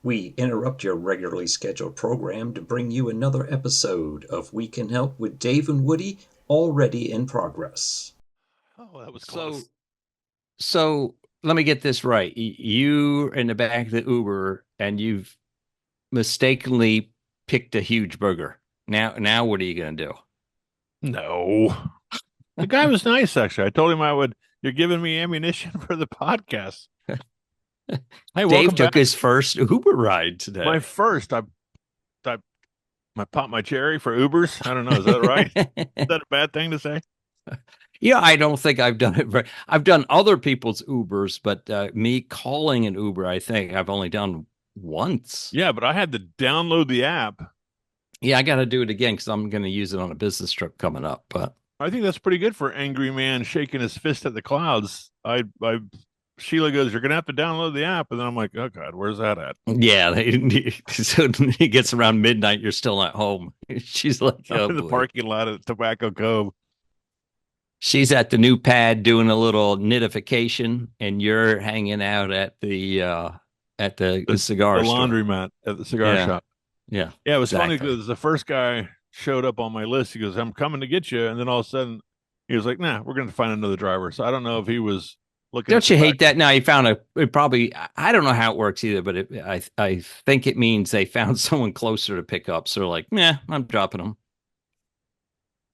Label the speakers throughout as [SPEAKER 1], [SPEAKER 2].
[SPEAKER 1] We interrupt your regularly scheduled program to bring you another episode of We Can Help with Dave and Woody, already in progress.
[SPEAKER 2] Oh, that was
[SPEAKER 3] So,
[SPEAKER 2] close.
[SPEAKER 3] so let me get this right. You are in the back of the Uber and you've mistakenly picked a huge burger. Now what are you gonna do?
[SPEAKER 2] No. The guy was nice, actually. I told him I would. You're giving me ammunition for the podcast. Hey,
[SPEAKER 3] Dave
[SPEAKER 2] welcome
[SPEAKER 3] took
[SPEAKER 2] back.
[SPEAKER 3] his first Uber ride today.
[SPEAKER 2] My first. I, I popped my cherry for Ubers. I don't know. Is that right? Is that a bad thing to say?
[SPEAKER 3] Yeah, I don't think I've done it. I've done other people's Ubers, but me calling an Uber, I think I've only done once.
[SPEAKER 2] Yeah, but I had to download the app.
[SPEAKER 3] Yeah, I got to do it again because I'm going to use it on a business trip coming up. But
[SPEAKER 2] I think that's pretty good for an angry man shaking his fist at the clouds. Sheila goes, "You're gonna have to download the app," and then I'm like, "Oh God, where's that at?"
[SPEAKER 3] yeah, so it gets around midnight, you're still at home. She's like,
[SPEAKER 2] I'm
[SPEAKER 3] oh
[SPEAKER 2] in the
[SPEAKER 3] boy.
[SPEAKER 2] parking lot at Tobacco Cove.
[SPEAKER 3] She's at the new pad doing a little nidification, and you're hanging out at the
[SPEAKER 2] The
[SPEAKER 3] cigar store.
[SPEAKER 2] laundromat at the cigar
[SPEAKER 3] Yeah,
[SPEAKER 2] shop.
[SPEAKER 3] yeah,
[SPEAKER 2] Yeah, it was funny
[SPEAKER 3] exactly.
[SPEAKER 2] because the first guy showed up on my list. He goes, "I'm coming to get you," and then all of a sudden he was like, "Nah, we're going to find another driver." So I don't know if he was looking at
[SPEAKER 3] Don't
[SPEAKER 2] the
[SPEAKER 3] you
[SPEAKER 2] fact.
[SPEAKER 3] hate that? Now he found it probably. I don't know how it works either, but I think it means they found someone closer to pick up. So they're like, yeah, I'm dropping him.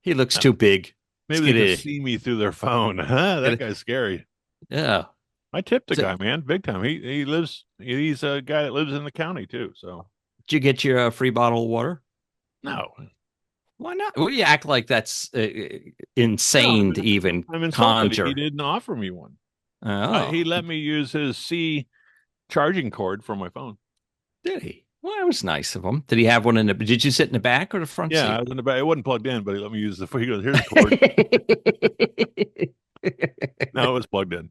[SPEAKER 3] He looks too big. Let's
[SPEAKER 2] Maybe they
[SPEAKER 3] get
[SPEAKER 2] could
[SPEAKER 3] it.
[SPEAKER 2] see me through their phone. Huh,
[SPEAKER 3] Get
[SPEAKER 2] that
[SPEAKER 3] it.
[SPEAKER 2] guy's scary.
[SPEAKER 3] Yeah.
[SPEAKER 2] I tipped the
[SPEAKER 3] So,
[SPEAKER 2] guy, man, big time. He lives. He's a guy that lives in the county too. So
[SPEAKER 3] did you get your free bottle of water?
[SPEAKER 2] no,
[SPEAKER 3] Why not? Well, you act like that's
[SPEAKER 2] no,
[SPEAKER 3] insane to even
[SPEAKER 2] I'm insulted. He
[SPEAKER 3] conjure.
[SPEAKER 2] didn't offer me one. He
[SPEAKER 3] Oh,
[SPEAKER 2] let me use his C charging cord for my phone.
[SPEAKER 3] did he? Well, that was nice of him. Did he have one in the? Did you sit in the back or the front
[SPEAKER 2] Yeah, I
[SPEAKER 3] seat?
[SPEAKER 2] was in the back. It wasn't plugged in, but he let me use the. He goes, "Here's the cord." No, it was plugged in.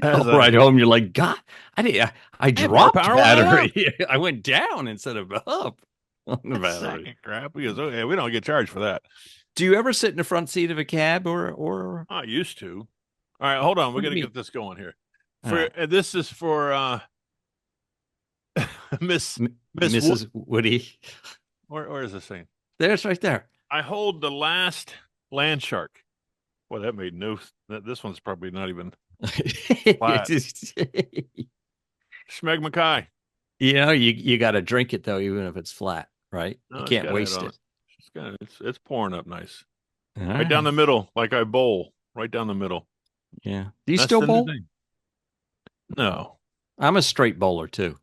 [SPEAKER 2] As
[SPEAKER 3] All
[SPEAKER 2] a,
[SPEAKER 3] right home, you're like, God, I
[SPEAKER 2] I had more
[SPEAKER 3] dropped
[SPEAKER 2] power when I left.
[SPEAKER 3] battery. I went down instead of up on the
[SPEAKER 2] That sack
[SPEAKER 3] battery.
[SPEAKER 2] of crap. He goes, "Oh yeah, we don't get charged for that."
[SPEAKER 3] Do you ever sit in the front seat of a cab or
[SPEAKER 2] I used to. All right, hold on. We
[SPEAKER 3] what do
[SPEAKER 2] got
[SPEAKER 3] you
[SPEAKER 2] to
[SPEAKER 3] mean?
[SPEAKER 2] get this going here. For
[SPEAKER 3] Oh,
[SPEAKER 2] this is for Miss Miss Wood.
[SPEAKER 3] Mrs. Woody.
[SPEAKER 2] Where is this thing?
[SPEAKER 3] There's right there.
[SPEAKER 2] I hold the last land shark. Well, that made no. This one's probably not even flat. Schmeg Mackay.
[SPEAKER 3] You got to drink it though, even if it's flat, right? You
[SPEAKER 2] No, it's
[SPEAKER 3] can't
[SPEAKER 2] got head
[SPEAKER 3] waste
[SPEAKER 2] on
[SPEAKER 3] it.
[SPEAKER 2] it. It's pouring up nice.
[SPEAKER 3] All
[SPEAKER 2] Right down
[SPEAKER 3] right.
[SPEAKER 2] the middle, like I bowl. Right down the middle.
[SPEAKER 3] Yeah. Do you
[SPEAKER 2] That's
[SPEAKER 3] still
[SPEAKER 2] the new
[SPEAKER 3] bowl?
[SPEAKER 2] thing. No,
[SPEAKER 3] I'm a straight bowler too.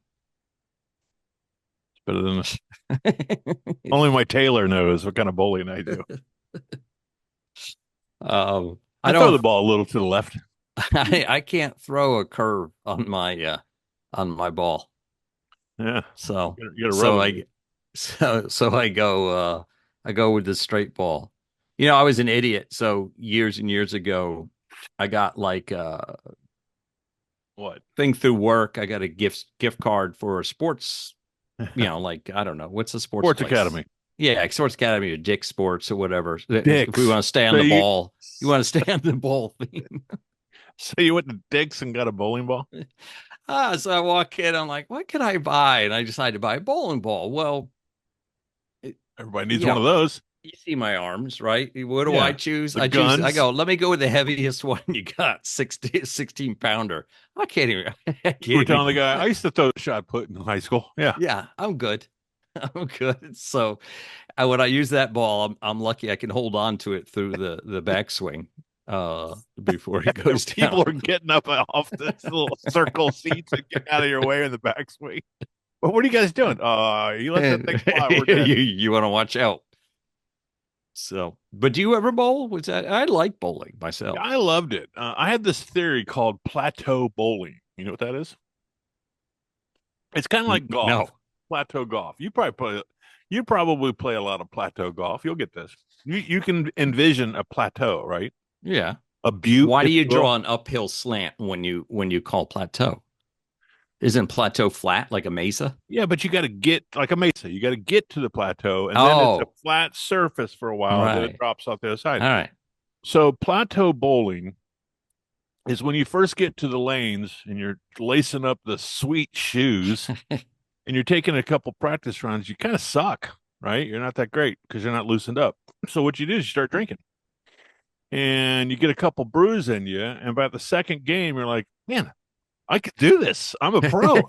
[SPEAKER 2] it's better than only my tailor knows what kind of bowling I do.
[SPEAKER 3] I
[SPEAKER 2] I throw
[SPEAKER 3] don't.
[SPEAKER 2] the ball a little to the left.
[SPEAKER 3] I can't throw a curve on my ball.
[SPEAKER 2] Yeah,
[SPEAKER 3] So
[SPEAKER 2] you got to rub
[SPEAKER 3] so
[SPEAKER 2] it.
[SPEAKER 3] I so I go with the straight ball. I was an idiot. So years and years ago, I got like
[SPEAKER 2] What?
[SPEAKER 3] thing through work. I got a gift card for a sports, like I don't know, what's the sports
[SPEAKER 2] Sports
[SPEAKER 3] place?
[SPEAKER 2] Academy.
[SPEAKER 3] Yeah, like Sports Academy or Dick Sports or whatever. If we
[SPEAKER 2] Dicks.
[SPEAKER 3] want to stay
[SPEAKER 2] So
[SPEAKER 3] on the ball, you want to stay on the ball theme.
[SPEAKER 2] you went to Dicks and got a bowling ball?
[SPEAKER 3] So I walk in, I'm like, what can I buy? And I decided to buy a bowling ball. Well, it,
[SPEAKER 2] Everybody needs
[SPEAKER 3] you
[SPEAKER 2] one
[SPEAKER 3] know,
[SPEAKER 2] of those.
[SPEAKER 3] you see my arms, right? What do I
[SPEAKER 2] Yeah.
[SPEAKER 3] choose?
[SPEAKER 2] The
[SPEAKER 3] I
[SPEAKER 2] guns.
[SPEAKER 3] go, let me go with the heaviest one you got, 16 pounder. I can't even, I can't
[SPEAKER 2] You were
[SPEAKER 3] even,
[SPEAKER 2] telling the guy, I used to throw shot put in high school. Yeah.
[SPEAKER 3] yeah, I'm good. I'm good. So when I use that ball, I'm lucky I can hold on to it through the backswing before it goes
[SPEAKER 2] People
[SPEAKER 3] down.
[SPEAKER 2] are getting up off the little circle seats and getting out of your way in the backswing. But what are you guys doing? You let that thing fly. We're dead.
[SPEAKER 3] You want to watch out. So, but do you ever bowl? Was that I like bowling myself.
[SPEAKER 2] I loved it. I had this theory called plateau bowling. You know what that is? It's kind of like golf,
[SPEAKER 3] No.
[SPEAKER 2] plateau golf. You probably play a lot of plateau golf. You'll get this. You can envision a plateau, right?
[SPEAKER 3] Yeah.
[SPEAKER 2] A butte,
[SPEAKER 3] Why do
[SPEAKER 2] if
[SPEAKER 3] you
[SPEAKER 2] you will.
[SPEAKER 3] draw an uphill slant when you call plateau? Isn't plateau flat like a mesa?
[SPEAKER 2] Yeah, but you got to get like a mesa. You got to get to the plateau, and then it's a
[SPEAKER 3] Oh,
[SPEAKER 2] flat surface for a while, and then it
[SPEAKER 3] right.
[SPEAKER 2] drops off the other side.
[SPEAKER 3] All right.
[SPEAKER 2] So plateau bowling is when you first get to the lanes and you're lacing up the sweet shoes and you're taking a couple practice runs, you kind of suck, right? You're not that great because you're not loosened up. So what you do is you start drinking, and you get a couple brews in you, and by the second game, you're like, man, I could do this. I'm a pro.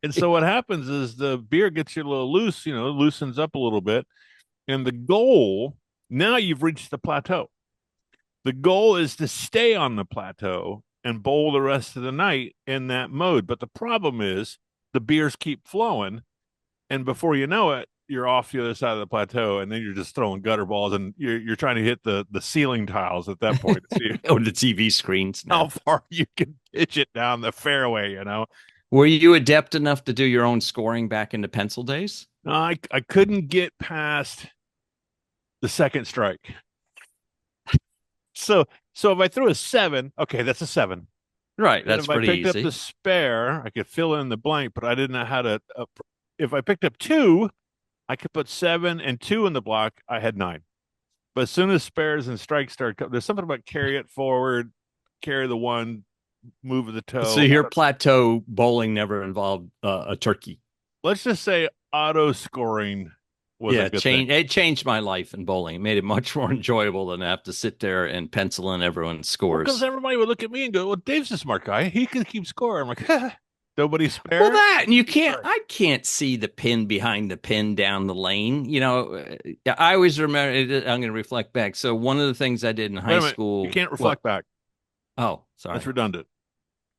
[SPEAKER 2] And so what happens is the beer gets you a little loose, loosens up a little bit. And the goal, now you've reached the plateau. The goal is to stay on the plateau and bowl the rest of the night in that mode. But the problem is the beers keep flowing. And before you know it, you're off the other side of the plateau. And then you're just throwing gutter balls and you're trying to hit the ceiling tiles at that point to see
[SPEAKER 3] Or the TV screens.
[SPEAKER 2] how far you can pitch it down the fairway,
[SPEAKER 3] Were you adept enough to do your own scoring back in the pencil days?
[SPEAKER 2] No, I couldn't get past the second strike. So if I threw a 7, okay, that's a 7.
[SPEAKER 3] Right, that's pretty easy.
[SPEAKER 2] If I picked up the spare, I could fill in the blank, but I didn't know how to. If I picked up 2, I could put 7 and 2 in the block. I had 9. But as soon as spares and strikes started coming, there's something about carry it forward, carry the 1, move of the toe.
[SPEAKER 3] So your plateau bowling never involved a turkey.
[SPEAKER 2] Let's just say auto scoring was a good thing.
[SPEAKER 3] It changed my life in bowling. It made it much more enjoyable than have to sit there and pencil in everyone's scores.
[SPEAKER 2] Because everybody would look at me and go, "Well, Dave's a smart guy. He can keep score." I'm like, nobody spare.
[SPEAKER 3] Well, and I can't see the pin behind the pin down the lane. I always remember. I'm going to reflect back. So one of the things I did in high school,
[SPEAKER 2] you can't reflect back.
[SPEAKER 3] Oh, sorry,
[SPEAKER 2] that's redundant.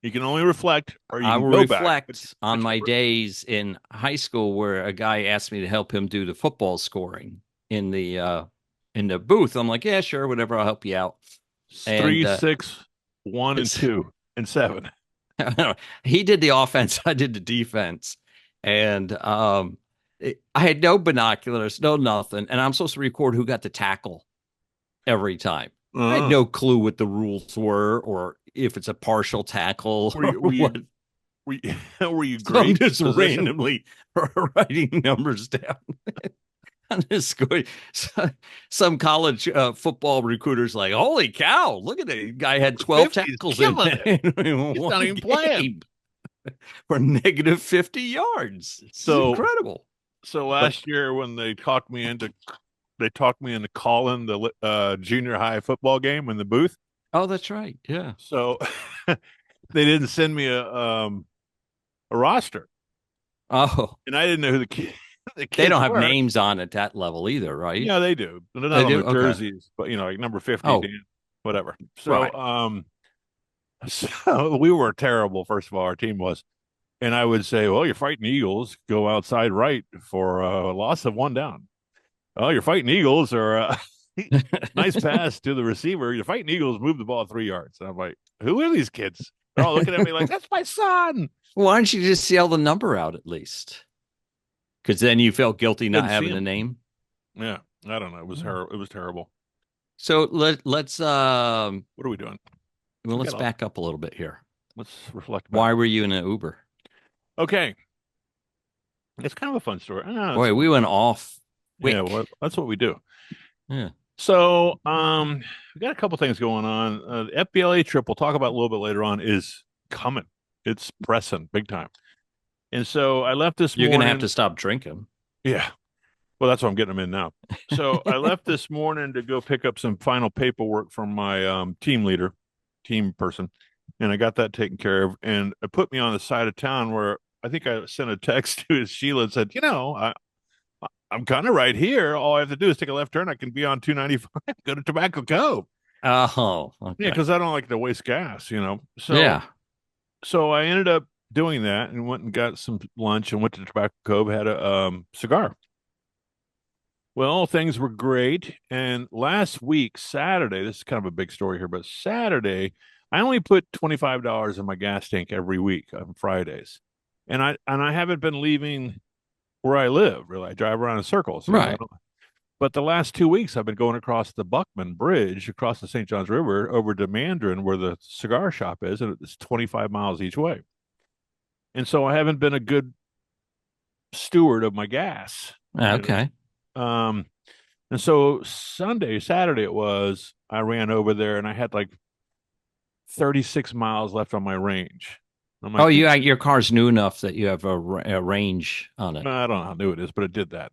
[SPEAKER 2] You can only reflect, or you
[SPEAKER 3] I
[SPEAKER 2] can
[SPEAKER 3] will
[SPEAKER 2] go
[SPEAKER 3] reflect
[SPEAKER 2] back.
[SPEAKER 3] on my days in high school where a guy asked me to help him do the football scoring in the booth. I'm like, yeah, sure, whatever, I'll help you out.
[SPEAKER 2] 3, 6, 1, and 2, and 7.
[SPEAKER 3] He did the offense, I did the defense, and I had no binoculars, no nothing, and I'm supposed to record who got the tackle every time. I had no clue what the rules were, or if it's a partial tackle.
[SPEAKER 2] Were you great?
[SPEAKER 3] I'm just randomly writing numbers down on this score. Some college football recruiters like, holy cow! Look at it. Guy had 12 tackles in it.
[SPEAKER 2] He's not even playing
[SPEAKER 3] for negative 50 yards. It's incredible.
[SPEAKER 2] So last year when they talked me into calling the junior high football game in the booth.
[SPEAKER 3] Oh, that's right. Yeah.
[SPEAKER 2] So they didn't send me a roster.
[SPEAKER 3] Oh,
[SPEAKER 2] and I didn't know who the kids
[SPEAKER 3] they don't have names on at that level either, right?
[SPEAKER 2] Yeah, they do. They're not on the jerseys, but like number 50, whatever. So, so we were terrible. First of all, our team was, and I would say, well, you're fighting Eagles. Go outside right for a loss of 1 down. Oh, you're fighting Eagles, or nice pass to the receiver. You're fighting Eagles, move the ball 3 yards. And I'm like, who are these kids? They're all looking at me like, that's my son.
[SPEAKER 3] Why don't you just yell the number out at least? Because then you felt guilty not having a name.
[SPEAKER 2] Yeah, I don't know. It was It was terrible.
[SPEAKER 3] So let's.
[SPEAKER 2] What are we doing?
[SPEAKER 3] Well, let's back up a little bit here.
[SPEAKER 2] Let's reflect.
[SPEAKER 3] Why were you in an Uber?
[SPEAKER 2] Okay, it's kind of a fun story.
[SPEAKER 3] Boy, we went off.
[SPEAKER 2] Yeah, well, that's what we do.
[SPEAKER 3] Yeah.
[SPEAKER 2] So, we got a couple things going on. The FBLA trip we'll talk about a little bit later on is coming. It's pressing big time. And so I left this morning.
[SPEAKER 3] You're going to have to stop drinking.
[SPEAKER 2] Yeah. Well, that's why I'm getting them in now. So I left this morning to go pick up some final paperwork from my team person, and I got that taken care of. And it put me on the side of town where I think I sent a text to Sheila and said, I'm kind of right here. All I have to do is take a left turn. I can be on 295, go to Tobacco Cove.
[SPEAKER 3] Oh, okay.
[SPEAKER 2] Yeah, because I don't like to waste gas, So
[SPEAKER 3] yeah.
[SPEAKER 2] So I ended up doing that and went and got some lunch and went to Tobacco Cove, had a cigar. Well, things were great. And last week, Saturday, this is kind of a big story here, but Saturday, I only put $25 in my gas tank every week on Fridays. And I haven't been leaving where I live, really. I drive around in circles.
[SPEAKER 3] Right.
[SPEAKER 2] But the last 2 weeks, I've been going across the Buckman Bridge, across the St. Johns River, over to Mandarin, where the cigar shop is, and it's 25 miles each way. And so I haven't been a good steward of my gas.
[SPEAKER 3] Okay.
[SPEAKER 2] And so Saturday it was, I ran over there, and I had like 36 miles left on my range. I'm
[SPEAKER 3] Oh,
[SPEAKER 2] like,
[SPEAKER 3] your car's new enough that you have a range on it.
[SPEAKER 2] I don't know how new it is, but it did that.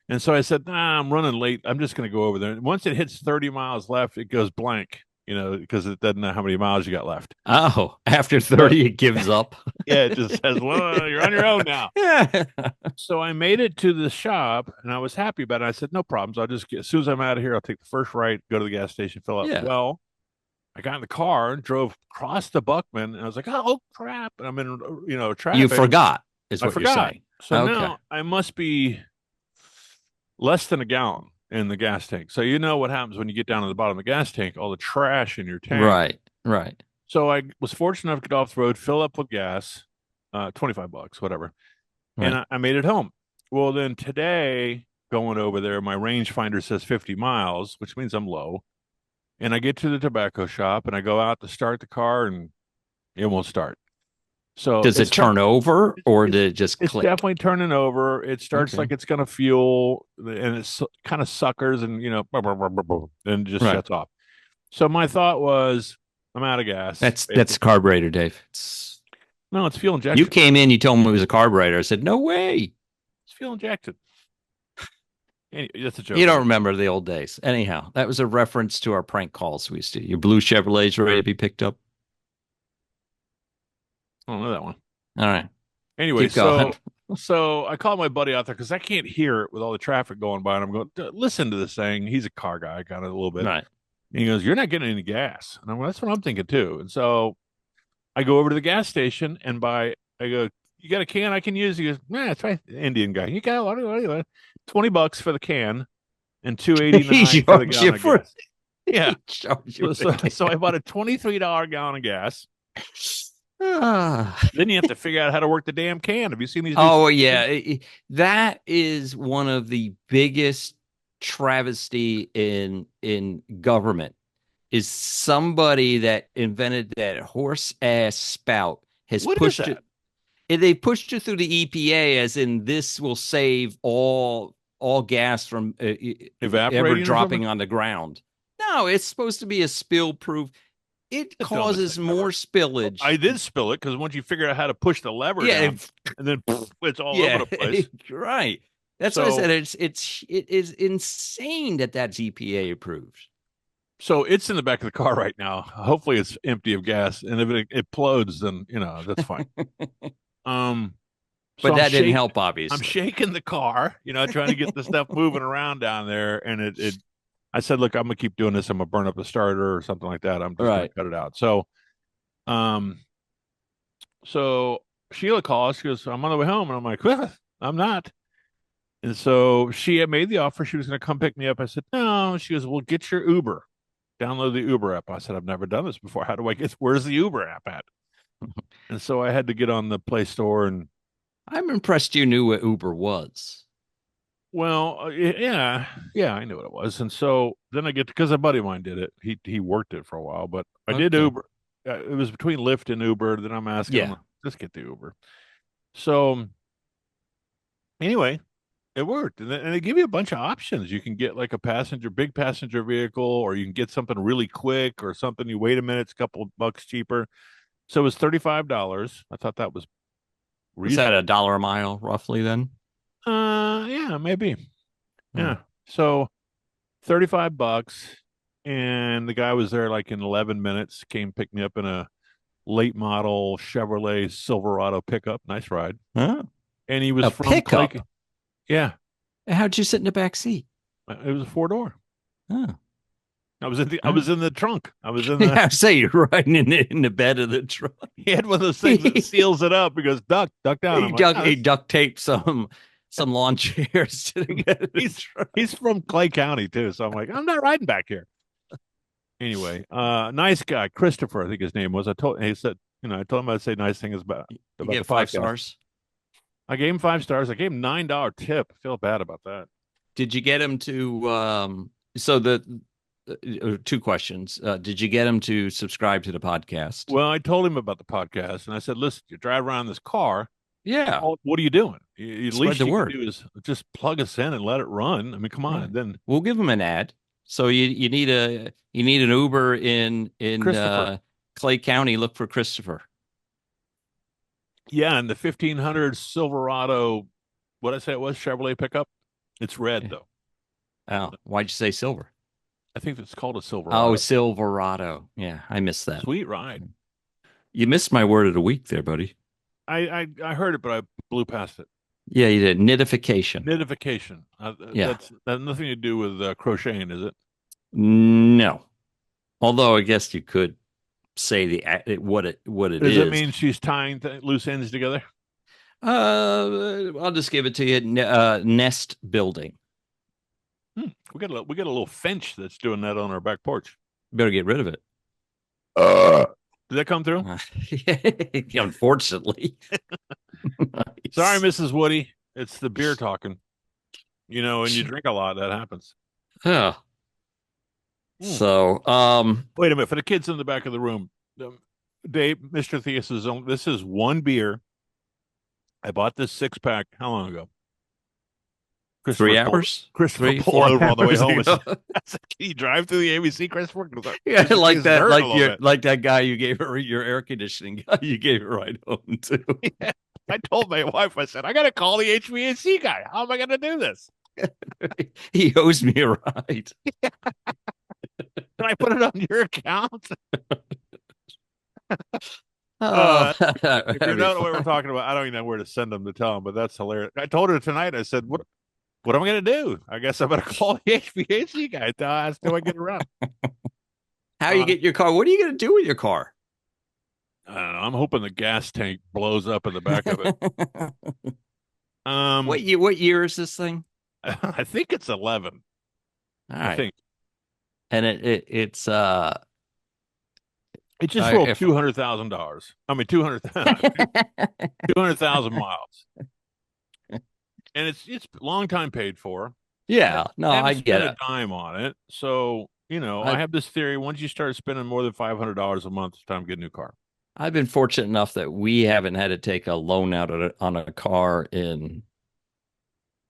[SPEAKER 2] And so I said, nah, I'm running late. I'm just going to go over there. And once it hits 30 miles left, it goes blank, because it doesn't know how many miles you got left.
[SPEAKER 3] Oh, after
[SPEAKER 2] So
[SPEAKER 3] 30, it gives up.
[SPEAKER 2] yeah, it just says, well, you're on your own now.
[SPEAKER 3] Yeah.
[SPEAKER 2] So I made it to the shop and I was happy about it. I said, no problems. I'll just get, as soon as I'm out of here, I'll take the first right, go to the gas station, fill up.
[SPEAKER 3] Yeah.
[SPEAKER 2] Well, I got in the car and drove across the Buckman and I was like, oh crap. And I'm in, traffic.
[SPEAKER 3] You forgot, is
[SPEAKER 2] I
[SPEAKER 3] what you're
[SPEAKER 2] forgot.
[SPEAKER 3] saying.
[SPEAKER 2] So
[SPEAKER 3] Okay.
[SPEAKER 2] now I must be less than a gallon in the gas tank. So you know what happens when you get down to the bottom of the gas tank, all the trash in your tank.
[SPEAKER 3] Right.
[SPEAKER 2] So I was fortunate enough to get off the road, fill up with gas, $25, whatever.
[SPEAKER 3] Right.
[SPEAKER 2] And I made it home. Well, then today, going over there, my rangefinder says 50 miles, which means I'm low. And I get to the tobacco shop and I go out to start the car and it won't start. So
[SPEAKER 3] Does it turn over or did it just
[SPEAKER 2] it's
[SPEAKER 3] click?
[SPEAKER 2] definitely turning over. It starts
[SPEAKER 3] Okay.
[SPEAKER 2] like it's going to fuel and it's kind of suckers and, and just
[SPEAKER 3] Right.
[SPEAKER 2] shuts off. So my thought was, I'm out of gas.
[SPEAKER 3] That's carburetor, Dave.
[SPEAKER 2] No, it's fuel injection.
[SPEAKER 3] You came in, you told me it was a carburetor. I said, no way.
[SPEAKER 2] It's fuel injected. Anyway, that's a joke.
[SPEAKER 3] You don't remember the old days. Anyhow, that was a reference to our prank calls we used to do. Your blue Chevrolet's ready to be picked up.
[SPEAKER 2] I don't know that one.
[SPEAKER 3] All right.
[SPEAKER 2] Anyway,
[SPEAKER 3] Keep going.
[SPEAKER 2] so I called my buddy out there because I can't hear it with all the traffic going by, and I'm going, listen to this thing. He's a car guy, kind of a little bit.
[SPEAKER 3] Right.
[SPEAKER 2] And he goes, "You're not getting any gas," and I'm like, that's what I'm thinking too. And so I go over to the gas station and I go, "You got a can I can use?" He goes, "Nah, that's right." The Indian guy, you got what do you want? $20 for the can and $2.89 for the gallon of gas. Yeah. So I bought a $23 gallon of gas. Then you have to figure out how to work the damn can. Have you seen these?
[SPEAKER 3] Oh, yeah. That is one of the biggest travesty in government is somebody that invented that horse ass spout has
[SPEAKER 2] What
[SPEAKER 3] pushed
[SPEAKER 2] is that?
[SPEAKER 3] it. They pushed it through the EPA as in this will save all gas from
[SPEAKER 2] Evaporating
[SPEAKER 3] ever
[SPEAKER 2] or
[SPEAKER 3] dropping
[SPEAKER 2] something?
[SPEAKER 3] on the ground. No, it's supposed to be a spill proof. It
[SPEAKER 2] The dumbest
[SPEAKER 3] causes
[SPEAKER 2] thing
[SPEAKER 3] more
[SPEAKER 2] ever.
[SPEAKER 3] spillage.
[SPEAKER 2] I did spill it because once you figure out how to push the lever down, and then it's all over the place.
[SPEAKER 3] Right. That's
[SPEAKER 2] So,
[SPEAKER 3] what I said. It is insane that that's EPA approved.
[SPEAKER 2] So it's in the back of the car right now. Hopefully it's empty of gas, and if it implodes, then that's fine.
[SPEAKER 3] But
[SPEAKER 2] So
[SPEAKER 3] that didn't help, obviously.
[SPEAKER 2] I'm shaking the car, trying to get the stuff moving around down there, and it. I said, look, I'm gonna keep doing this. I'm gonna burn up the starter or something like that. I'm just gonna cut it out. So, so Sheila calls. She goes, I'm on the way home, and I'm like, well, I'm not. And so she had made the offer. She was going to come pick me up. I said, no. She goes, well, get your Uber. Download the Uber app. I said, I've never done this before. How do I where's the Uber app at? And so I had to get on the Play Store and.
[SPEAKER 3] I'm impressed you knew what Uber was.
[SPEAKER 2] Well, yeah, I knew what it was. And so then because a buddy of mine did it. He worked it for a while, but I did Uber. It was between Lyft and Uber. Then I'm asking him, just get the Uber. So anyway, it worked. And they give you a bunch of options. You can get like a big passenger vehicle, or you can get something really quick or something. You wait a minute, it's a couple of bucks cheaper. So it was $35. I thought that was reasonable.
[SPEAKER 3] Is that $1 a mile roughly then?
[SPEAKER 2] Yeah, maybe. Yeah. So $35, and the guy was there like in 11 minutes, came pick me up in a late model Chevrolet Silverado pickup. Nice ride.
[SPEAKER 3] Huh?
[SPEAKER 2] And he was
[SPEAKER 3] a
[SPEAKER 2] from
[SPEAKER 3] pickup.
[SPEAKER 2] Yeah.
[SPEAKER 3] How'd you sit in the back seat?
[SPEAKER 2] It was a 4-door.
[SPEAKER 3] Oh.
[SPEAKER 2] I was in the trunk. I was in
[SPEAKER 3] I say you're riding in the bed of the truck.
[SPEAKER 2] He had one of those things that seals it up. He goes, duck down.
[SPEAKER 3] He duct taped some lawn chairs to the
[SPEAKER 2] he's from Clay County too, so I'm like, I'm not riding back here. Anyway, nice guy, Christopher, I think his name was. I told him I'd say nice things about
[SPEAKER 3] you get 5 stars.
[SPEAKER 2] I gave him 5 stars. I gave him $9 tip. I feel bad about that.
[SPEAKER 3] Did you get him to so the 2 questions. Did you get him to subscribe to the podcast?
[SPEAKER 2] Well, I told him about the podcast, and I said, listen, you drive around this car.
[SPEAKER 3] Yeah.
[SPEAKER 2] What are you doing? At least
[SPEAKER 3] the
[SPEAKER 2] you
[SPEAKER 3] word.
[SPEAKER 2] can do is just plug us in and let it run. I mean, come on.
[SPEAKER 3] Right.
[SPEAKER 2] Then
[SPEAKER 3] we'll give him an ad. So you need an Uber in Clay County. Look for Christopher.
[SPEAKER 2] Yeah, and the 1500 Silverado, what I say it was, Chevrolet pickup. It's red
[SPEAKER 3] Yeah.
[SPEAKER 2] though.
[SPEAKER 3] Oh, why'd you say silver?
[SPEAKER 2] I think it's called a
[SPEAKER 3] Oh,
[SPEAKER 2] Silverado.
[SPEAKER 3] Silverado. Yeah, I missed that.
[SPEAKER 2] Sweet ride.
[SPEAKER 3] You missed my word of the week there, buddy.
[SPEAKER 2] I heard it, but I blew past it.
[SPEAKER 3] Yeah, you did. Nidification.
[SPEAKER 2] Nidification.
[SPEAKER 3] Yeah.
[SPEAKER 2] That has nothing to do with crocheting, is it?
[SPEAKER 3] No. Although I guess you could say what it
[SPEAKER 2] Does
[SPEAKER 3] is.
[SPEAKER 2] it mean she's tying loose ends together?
[SPEAKER 3] I'll just give it to you. Nest building.
[SPEAKER 2] We got a little finch that's doing that on our back porch.
[SPEAKER 3] Better get rid of it.
[SPEAKER 2] Did that come through?
[SPEAKER 3] Unfortunately. Nice.
[SPEAKER 2] Sorry, Mrs. Woody. It's the beer talking. You know, when you drink a lot, that happens.
[SPEAKER 3] Yeah. So,
[SPEAKER 2] Wait a minute. For the kids in the back of the room, Dave, Mr. Theus this is one beer. I bought this 6-pack how long ago?
[SPEAKER 3] 3 hours?
[SPEAKER 2] Christopher
[SPEAKER 3] 3,
[SPEAKER 2] pulled
[SPEAKER 3] 4
[SPEAKER 2] over on the way
[SPEAKER 3] hours
[SPEAKER 2] home.
[SPEAKER 3] ago.
[SPEAKER 2] I said, can you drive through the ABC, Christopher?
[SPEAKER 3] Yeah, like that,
[SPEAKER 2] like
[SPEAKER 3] like that guy you gave her your air conditioning guy you gave her right home to.
[SPEAKER 2] Yeah. I told my wife, I said, I got to call the HVAC guy. How am I going to do this?
[SPEAKER 3] He owes me a ride.
[SPEAKER 2] Can I put it on your account?
[SPEAKER 3] Oh,
[SPEAKER 2] If you don't know what we're talking about, I don't even know where to send them to tell them, but that's hilarious. I told her tonight, I said, what am I going to do? I guess I better call the HVAC guy to ask till I get around.
[SPEAKER 3] How you get your car? What are you going to do with your car?
[SPEAKER 2] I don't know. I'm hoping the gas tank blows up in the back of it.
[SPEAKER 3] What year is this thing?
[SPEAKER 2] I think it's 11.
[SPEAKER 3] All right.
[SPEAKER 2] I think.
[SPEAKER 3] And it's
[SPEAKER 2] It just rolled $200,000. I mean, 200,000 miles. And it's long time paid for.
[SPEAKER 3] Yeah, no, I get it.
[SPEAKER 2] A dime on it. So, you know, I have this theory. Once you start spending more than $500 a month, it's time to get a new car.
[SPEAKER 3] I've been fortunate enough that we haven't had to take a loan out on a car in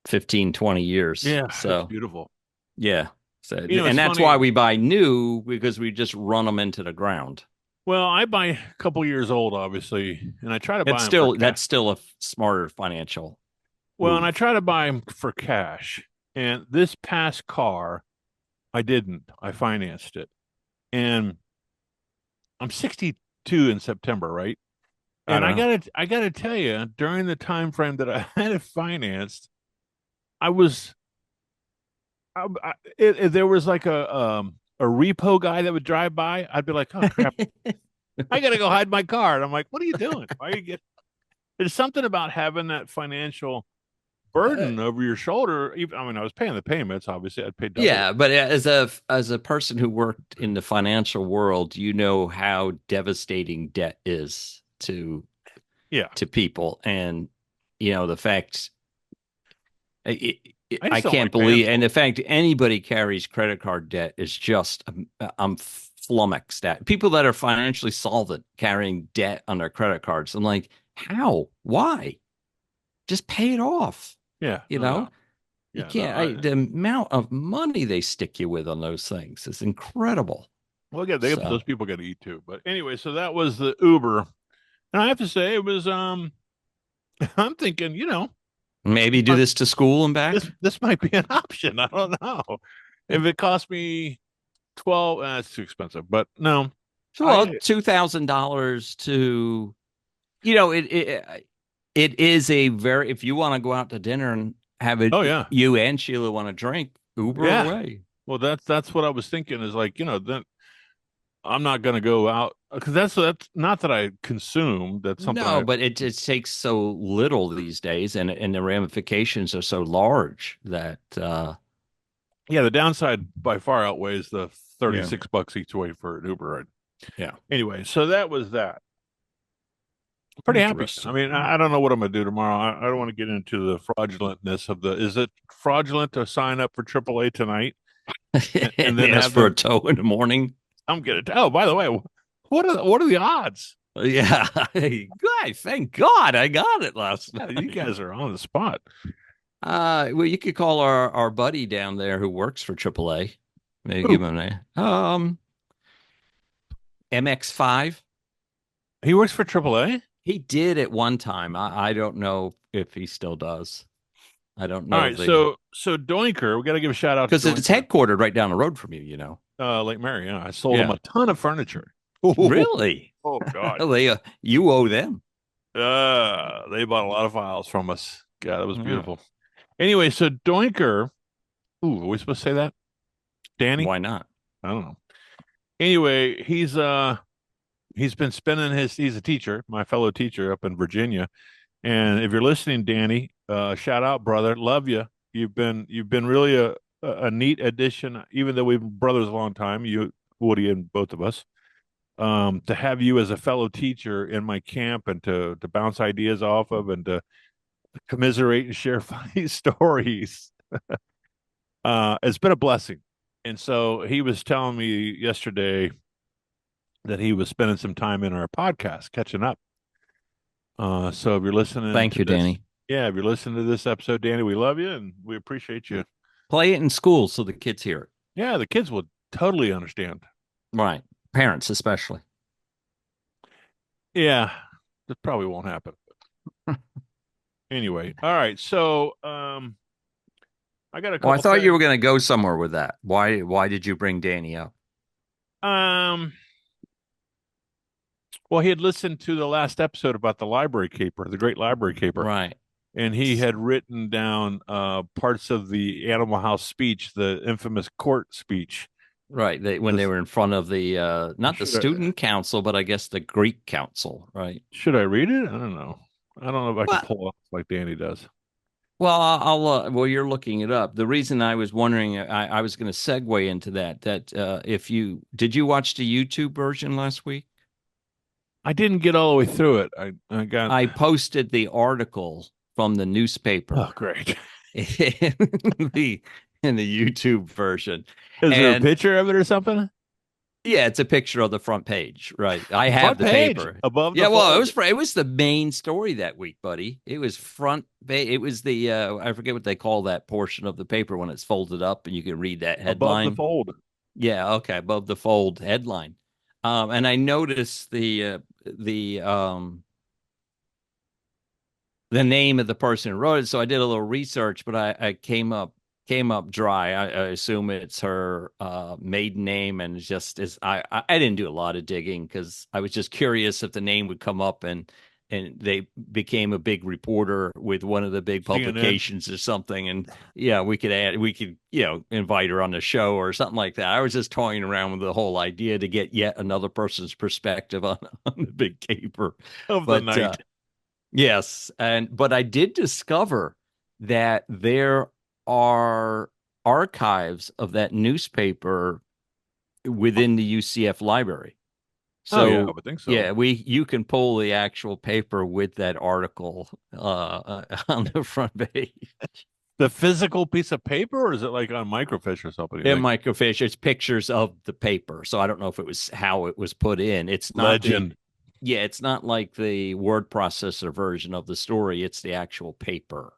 [SPEAKER 3] 15, 20 years.
[SPEAKER 2] Yeah,
[SPEAKER 3] so
[SPEAKER 2] that's beautiful.
[SPEAKER 3] Yeah. So,
[SPEAKER 2] and
[SPEAKER 3] that's funny. Why we buy new, because we just run them into the ground.
[SPEAKER 2] Well, I buy a couple years old, obviously, and I try to buy them
[SPEAKER 3] that's still a smarter financial.
[SPEAKER 2] Well, and I try to buy them for cash. And this past car, I didn't. I financed it. And I'm 62 in September, right? And I gotta tell you, during the time frame that I had it financed, there was like a repo guy that would drive by. I'd be like, oh crap, I gotta go hide my car. And I'm like, what are you doing? Why are you getting? There's something about having that financial burden over your shoulder. I mean, I was paying the payments. Obviously, I'd pay double.
[SPEAKER 3] Yeah, but as a person who worked in the financial world, you know how devastating debt is to people, and you know the fact. I can't believe, and the fact anybody carries credit card debt is just I'm flummoxed at people that are financially solvent carrying debt on their credit cards. I'm like, how? Why? Just pay it off.
[SPEAKER 2] Yeah,
[SPEAKER 3] you know. You can't. The amount of money they stick you with on those things is incredible.
[SPEAKER 2] Well, again, those people got to eat too. But anyway, so that was the Uber, and I have to say it was. I'm thinking, you know,
[SPEAKER 3] maybe do this to school and back.
[SPEAKER 2] This might be an option. I don't know if it cost me $12. That's too expensive. But no,
[SPEAKER 3] so $2,000 to, you know, it is a very, if you want to go out to dinner and have it. Oh yeah, you and Sheila want to drink, Uber away.
[SPEAKER 2] Well, that's what I was thinking. Is like, you know, then I'm not going to go out because that's not that I consume. That's something.
[SPEAKER 3] No, but it takes so little these days, and the ramifications are so large that.
[SPEAKER 2] Yeah, the downside by far outweighs the $36 each way for an Uber ride.
[SPEAKER 3] Yeah.
[SPEAKER 2] Anyway, so that was that. Pretty happy. I mean, I don't know what I'm going to do tomorrow. I don't want to get into the fraudulentness of is it fraudulent to sign up for AAA tonight?
[SPEAKER 3] And then ask for a tow in the morning?
[SPEAKER 2] I'm going to. Oh, by the way, what are the odds?
[SPEAKER 3] Yeah. Thank God I got it last night.
[SPEAKER 2] You guys are on the spot.
[SPEAKER 3] Well, you could call our buddy down there who works for AAA. Maybe give him a name. MX5.
[SPEAKER 2] He works for AAA?
[SPEAKER 3] He did at one time. I don't know if he still does. I don't
[SPEAKER 2] All
[SPEAKER 3] know
[SPEAKER 2] right,
[SPEAKER 3] the
[SPEAKER 2] so Doinker, we got to give a shout out to
[SPEAKER 3] because it's
[SPEAKER 2] Doinker,
[SPEAKER 3] headquartered right down the road from you.
[SPEAKER 2] Lake Mary. Yeah, I sold him
[SPEAKER 3] Yeah.
[SPEAKER 2] a ton of furniture.
[SPEAKER 3] Really?
[SPEAKER 2] Oh God,
[SPEAKER 3] You owe them.
[SPEAKER 2] they bought a lot of files from us. God, that was
[SPEAKER 3] Yeah.
[SPEAKER 2] beautiful. Anyway, so Doinker. Ooh, are we supposed to say that? Danny?
[SPEAKER 3] Why not?
[SPEAKER 2] I don't know. Anyway, he's been spending he's a teacher, my fellow teacher up in Virginia. And if you're listening, Danny, shout out, brother. Love you. You've been really a neat addition, even though we've been brothers a long time, you, Woody, and both of us. To have you as a fellow teacher in my camp and to bounce ideas off of and to commiserate and share funny stories. It's been a blessing. And so he was telling me yesterday that he was spending some time in our podcast catching up. So if you're listening
[SPEAKER 3] Thank
[SPEAKER 2] to
[SPEAKER 3] you,
[SPEAKER 2] this,
[SPEAKER 3] Danny.
[SPEAKER 2] yeah, if you're listening to this episode, Danny, we love you and we appreciate you.
[SPEAKER 3] Play it in school so the kids hear it.
[SPEAKER 2] Yeah, the kids will totally understand.
[SPEAKER 3] Right. Parents, especially.
[SPEAKER 2] Yeah, that probably won't happen. Anyway, all right. So, I got a
[SPEAKER 3] Well, I
[SPEAKER 2] couple
[SPEAKER 3] thought you were
[SPEAKER 2] things.
[SPEAKER 3] going to go somewhere with that. Why did you bring Danny up?
[SPEAKER 2] Um, well, he had listened to the last episode about the library caper, the great library caper,
[SPEAKER 3] Right.
[SPEAKER 2] and he had written down parts of the Animal House speech, the infamous court speech.
[SPEAKER 3] Right. When they
[SPEAKER 2] This-
[SPEAKER 3] were in front of the not the
[SPEAKER 2] Should I-
[SPEAKER 3] student council, but I guess the Greek council, right?
[SPEAKER 2] Should I read it? I don't know. I don't know if I
[SPEAKER 3] Well,
[SPEAKER 2] can pull it off like Danny does.
[SPEAKER 3] well, well, you're looking it up. The reason I was wondering, I was going to segue into that. If you did you watch the YouTube version last week?
[SPEAKER 2] I didn't get all the way through it. I got.
[SPEAKER 3] I posted the article from the newspaper
[SPEAKER 2] Oh, great.
[SPEAKER 3] in the in the YouTube version.
[SPEAKER 2] Is there a
[SPEAKER 3] And-
[SPEAKER 2] picture of it or something?
[SPEAKER 3] Yeah, it's a picture of the front page, right? I have
[SPEAKER 2] Front
[SPEAKER 3] the
[SPEAKER 2] page,
[SPEAKER 3] paper
[SPEAKER 2] above the
[SPEAKER 3] Yeah, well,
[SPEAKER 2] fold.
[SPEAKER 3] it was the main story that week, buddy. It was it was the I forget what they call that portion of the paper when it's folded up and you can read that
[SPEAKER 2] Above
[SPEAKER 3] headline.
[SPEAKER 2] the fold.
[SPEAKER 3] Yeah, okay, above the fold headline. And I noticed the name of the person who wrote it, so I did a little research, but I came up dry. I assume it's her maiden name, and just as I didn't do a lot of digging because I was just curious if the name would come up, and they became a big reporter with one of the big
[SPEAKER 2] CNN.
[SPEAKER 3] publications or something, and yeah, we could invite her on the show or something like that. I was just toying around with the whole idea to get yet another person's perspective on the big caper
[SPEAKER 2] Of
[SPEAKER 3] but
[SPEAKER 2] the night.
[SPEAKER 3] yes, but I did discover that there are archives of that newspaper within the UCF library. So
[SPEAKER 2] yeah, I would think so.
[SPEAKER 3] yeah, you can pull the actual paper with that article on the front page.
[SPEAKER 2] The physical piece of paper, or is it like on microfiche or something?
[SPEAKER 3] In microfiche, it's pictures of the paper. So I don't know if it was how it was put in. It's not
[SPEAKER 2] Legend.
[SPEAKER 3] Yeah, it's not like the word processor version of the story. It's the actual paper.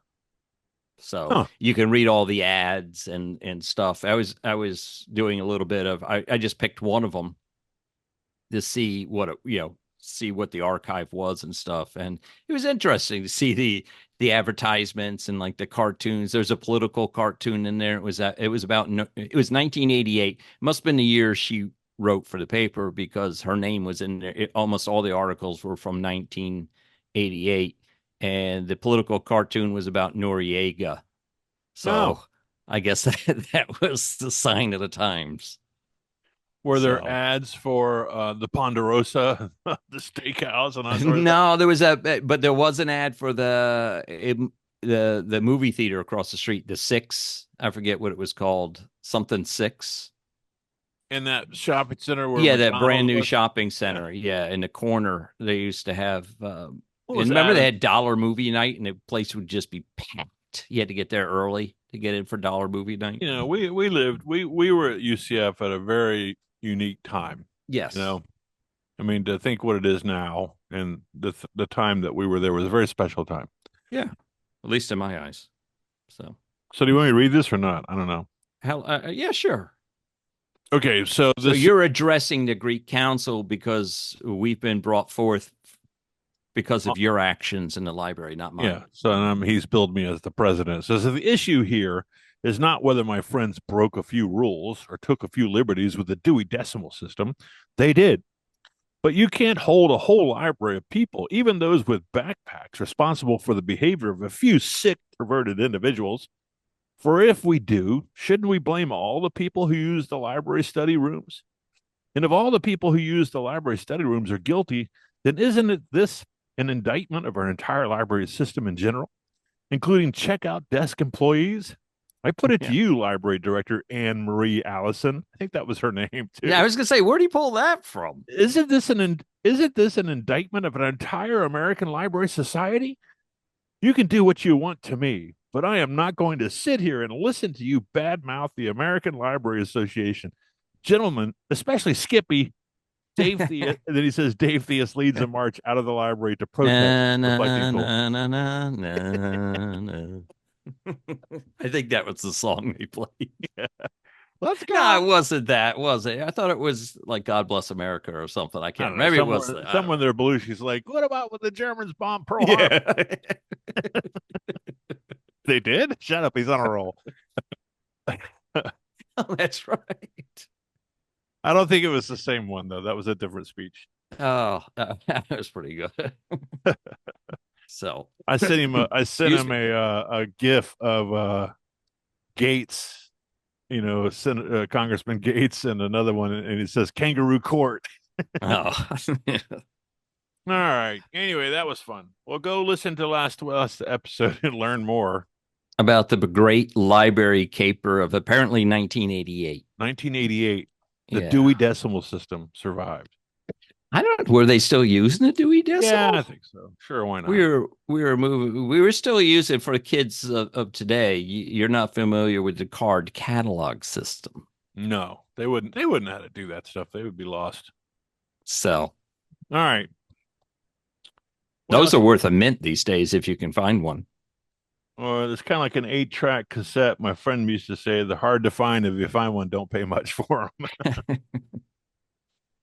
[SPEAKER 3] So you can read all the ads and stuff. I was doing a little bit of I just picked one of them to see what the archive was and stuff. And it was interesting to see the advertisements and like the cartoons. There's a political cartoon in there. It was 1988. Must have been the year she wrote for the paper because her name was in there. Almost all the articles were from 1988, and the political cartoon was about Noriega. So I guess that was the sign of the times.
[SPEAKER 2] Were there ads for the Ponderosa, the steakhouse, and all sorts of
[SPEAKER 3] No, there was but there was an ad for the movie theater across the street, the Six. I forget what it was called, something Six.
[SPEAKER 2] in that shopping center where
[SPEAKER 3] that
[SPEAKER 2] McDonald's
[SPEAKER 3] brand new
[SPEAKER 2] was?
[SPEAKER 3] shopping center. Yeah, in the corner they used to have.
[SPEAKER 2] What
[SPEAKER 3] And
[SPEAKER 2] was
[SPEAKER 3] remember
[SPEAKER 2] Adam-
[SPEAKER 3] they had dollar movie night, and the place would just be packed. You had to get there early to get in for dollar movie night.
[SPEAKER 2] You know, we were at UCF at a very unique time.
[SPEAKER 3] Yes.
[SPEAKER 2] You know, I mean, to think what it is now and the time that we were there was a very special time.
[SPEAKER 3] Yeah, at least in my eyes. So
[SPEAKER 2] do you want me to read this or not? I don't know.
[SPEAKER 3] yeah, sure.
[SPEAKER 2] Okay, so
[SPEAKER 3] So you're addressing the Greek Council because we've been brought forth because of your actions in the library, not mine.
[SPEAKER 2] Yeah. So he's billed me as the president. So the issue here is not whether my friends broke a few rules or took a few liberties with the Dewey Decimal System. They did. But you can't hold a whole library of people, even those with backpacks, responsible for the behavior of a few sick, perverted individuals. For if we do, shouldn't we blame all the people who use the library study rooms? And if all the people who use the library study rooms are guilty, then isn't this an indictment of our entire library system in general, including checkout desk employees? I put it to you, Library Director Anne Marie Allison. I think that was her name too.
[SPEAKER 3] Yeah, I was gonna say, where do you pull that from?
[SPEAKER 2] Isn't this an indictment of an entire American library society? You can do what you want to me, but I am not going to sit here and listen to you badmouth the American Library Association. Gentlemen, especially Skippy, Dave Theus, and then he says Dave Theus leads a march out of the library to protest.
[SPEAKER 3] I think that was the song they played.
[SPEAKER 2] Let's go.
[SPEAKER 3] No, it wasn't that, was it? I thought it was like God Bless America or something. I can't remember. Maybe it was that.
[SPEAKER 2] Someone there, Belushi's like, what about when the Germans bombed Pearl Harbor? They did? Shut up. He's on a roll.
[SPEAKER 3] Oh, that's right.
[SPEAKER 2] I don't think it was the same one, though. That was a different speech.
[SPEAKER 3] Oh, that was pretty good. So
[SPEAKER 2] I sent him a GIF of Gates, Congressman Gates, and another one, and it says kangaroo court.
[SPEAKER 3] Oh.
[SPEAKER 2] All right. Anyway, that was fun. Well, go listen to last episode and learn more
[SPEAKER 3] about the great library caper of apparently 1988.
[SPEAKER 2] 1988. The Dewey Decimal System survived.
[SPEAKER 3] I don't know. Were they still using the Dewey Decimal?
[SPEAKER 2] Yeah, I think so. Sure, why not?
[SPEAKER 3] We were still using it for the kids of today. You're not familiar with the card catalog system.
[SPEAKER 2] No, they wouldn't. They wouldn't know how to do that stuff. They would be lost.
[SPEAKER 3] So,
[SPEAKER 2] all right.
[SPEAKER 3] Those are worth a mint these days if you can find one.
[SPEAKER 2] Or it's kind of like an 8-track cassette. My friend used to say, they're hard to find. If you find one, don't pay much for